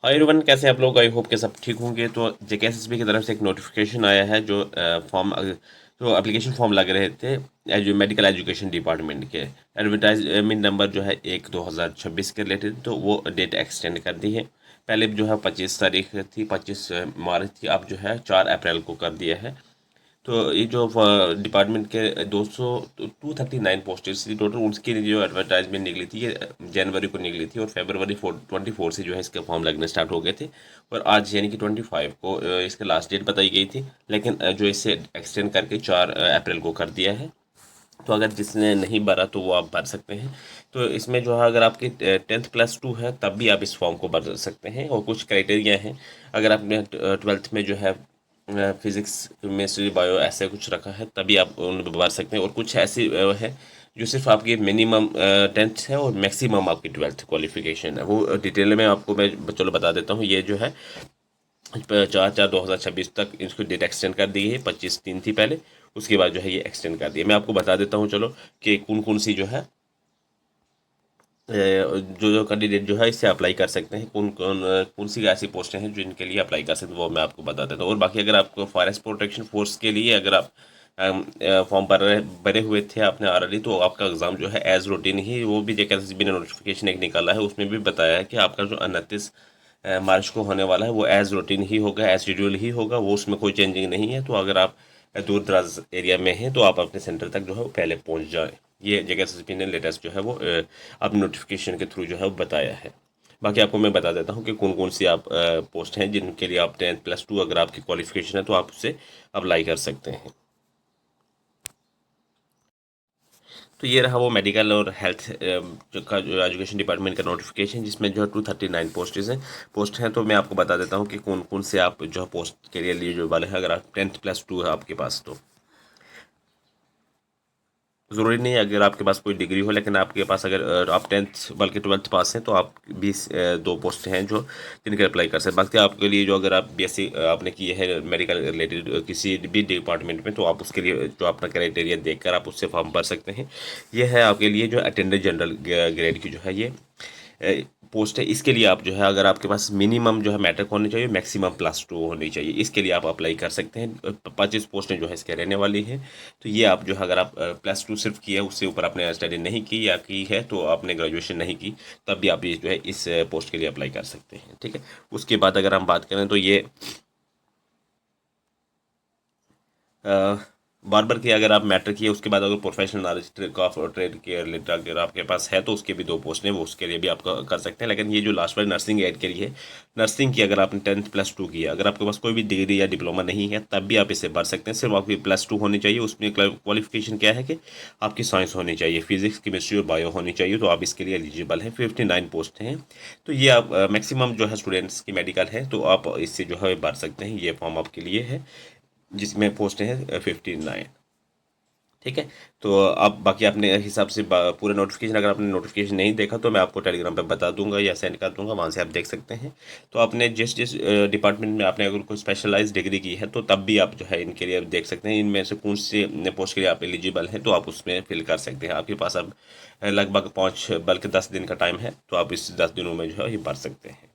Hi everyone, कैसे हैं आप लोग। आई होप के सब ठीक होंगे। तो जेकेएसएसबी की तरफ से एक नोटिफिकेशन आया है जो फॉर्म जो एप्लीकेशन फॉर्म लग रहे थे मेडिकल एजुकेशन डिपार्टमेंट के एडवर्टाइजमेंट नंबर जो है 1/2026 के रिलेटेड, तो वो डेट एक्सटेंड कर दी है। पहले जो है 25 तारीख थी, 25 मार्च थी, अब जो है 4 अप्रैल को कर दिया है। तो ये जो डिपार्टमेंट के 239 पोस्टेज थी टोटल, उसके लिए जो एडवर्टाइजमेंट निकली थी ये जनवरी को निकली थी, और फरवरी 24 से जो है इसके फॉर्म लगने स्टार्ट हो गए थे। और आज यानी कि 25 को इसके लास्ट डेट बताई गई थी, लेकिन जो इसे एक्सटेंड करके 4 अप्रैल को कर दिया है। तो अगर जिसने नहीं भरा तो वो आप भर सकते हैं। तो इसमें जो है अगर आपकी 10th+2 है तब भी आप इस फॉर्म को भर सकते हैं, और कुछ क्राइटेरिया हैं। अगर आपने 12th में जो है फिजिक्स केमिस्ट्री बायो ऐसे कुछ रखा है तभी आप उन भर सकते हैं, और कुछ ऐसी है जो सिर्फ आपकी मिनिमम 10th है और मैक्सिमम आपकी 12th क्वालिफिकेशन है। वो डिटेल में आपको मैं चलो बता देता हूँ। ये जो है 4/4/2026 तक इसको डेट एक्सटेंड कर दी गई है। 25/3 थी पहले, उसके बाद जो है ये एक्सटेंड कर दिया। मैं आपको बता देता हूँ चलो कि कौन कौन सी जो है जो जो कैंडिडेट जो है इससे अप्लाई कर सकते हैं, कौन सी ऐसी पोस्टें हैं जो इनके लिए अप्लाई कर सकते हैं, वो मैं आपको बता देता हूँ। और बाकी अगर आपको फॉरेस्ट प्रोटेक्शन फोर्स के लिए अगर आप फॉर्म भरे हुए थे आपने ऑलरेडी, तो आपका एग्ज़ाम जो है एज रूटीन ही, वो भी जेकेएसएसबी ने नोटिफिकेशन एक निकाला है, उसमें भी बताया है कि आपका जो 29 मार्च को होने वाला है वो एज रूटीन ही होगा, एज शेड्यूल ही होगा, वो उसमें कोई चेंजिंग नहीं है। तो अगर आप दूर दराज एरिया में हैं तो आप अपने सेंटर तक जो है वो पहले पहुंच जाएं। ये जेकेएसएसबी ने लेटेस्ट जो है वो अब नोटिफिकेशन के थ्रू जो है वो बताया है। बाकी आपको मैं बता देता हूँ कि कौन कौन सी आप पोस्ट हैं जिनके लिए आप 10th+2 अगर आपकी क्वालिफिकेशन है तो आप उससे अप्लाई कर सकते हैं। तो ये रहा वो मेडिकल और हेल्थ का जो एजुकेशन डिपार्टमेंट का नोटिफिकेशन, जिसमें जो है 239 पोस्ट हैं। तो मैं आपको बता देता हूँ कि कौन कौन से आप जो है पोस्ट के लिए एलिजिबल है अगर आप 10th+2 है आपके पास तो। ज़रूरी नहीं है अगर आपके पास कोई डिग्री हो, लेकिन आपके पास अगर आप 10th बल्कि 12th पास हैं तो आप भी 2 पोस्ट हैं जो जिनके अप्लाई कर सकते हैं। बाकी आपके लिए जो अगर आप बीएससी आपने की है मेडिकल रिलेटेड किसी भी डिपार्टमेंट में, तो आप उसके लिए जो अपना क्राइटेरिया देखकर आप उससे फॉर्म भर सकते हैं। ये है आपके लिए जो अटेंडेंट जनरल ग्रेड की जो है ये पोस्ट है। इसके लिए आप जो है अगर आपके पास मिनिमम जो है मैट्रिक होनी चाहिए, मैक्सिमम +2 होनी चाहिए, इसके लिए आप अप्लाई कर सकते हैं। 25 पोस्टें जो है इसके रहने वाली हैं। तो ये आप जो है अगर आप +2 सिर्फ की है, उससे ऊपर आपने स्टडी नहीं की या की है तो आपने ग्रेजुएशन नहीं की, तब भी आप ये जो है इस पोस्ट के लिए अप्लाई कर सकते हैं। ठीक है। उसके बाद अगर हम बात करें तो ये बार्बर की अगर आप मैट्रिक किए उसके बाद अगर प्रोफेशनल नॉलेज ट्रेड के रिलेटेड अगर आपके पास है तो उसके भी 2 पोस्ट हैं, वो उसके लिए भी आप कर सकते हैं। लेकिन ये जो लास्ट वाली नर्सिंग एड के लिए है, नर्सिंग की अगर आपने 10th+2 की है, अगर आपके पास कोई भी डिग्री या डिप्लोमा नहीं है तब भी आप इसे भर सकते हैं। सिर्फ आपकी +2 होनी चाहिए। उसमें क्वालिफिकेशन क्या है कि आपकी साइंस होनी चाहिए, फिजिक्स केमिस्ट्री और बायो होनी चाहिए, तो आप इसके लिए एलिजिबल हैं। 59 पोस्ट हैं। तो ये आप मैक्सिमम जो है स्टूडेंट्स की मेडिकल है, तो आप इससे जो है भर सकते हैं। ये फॉर्म आपके लिए है जिसमें पोस्ट है 59। ठीक है। तो आप बाकी अपने हिसाब से पूरा नोटिफिकेशन, अगर आपने नोटिफिकेशन नहीं देखा तो मैं आपको टेलीग्राम पे बता दूंगा या सेंड कर दूंगा, वहाँ से आप देख सकते हैं। तो आपने जिस जिस डिपार्टमेंट में आपने अगर कोई स्पेशलाइज डिग्री की है तो तब भी आप जो है इनके लिए देख सकते हैं। इनमें से कौन से पोस्ट के लिए आप एलिजिबल हैं तो आप उसमें फिल कर सकते हैं। आपके पास अब लगभग 5 बल्कि 10 दिन का टाइम है, तो आप इस 10 दिनों में जो है ये भर सकते हैं।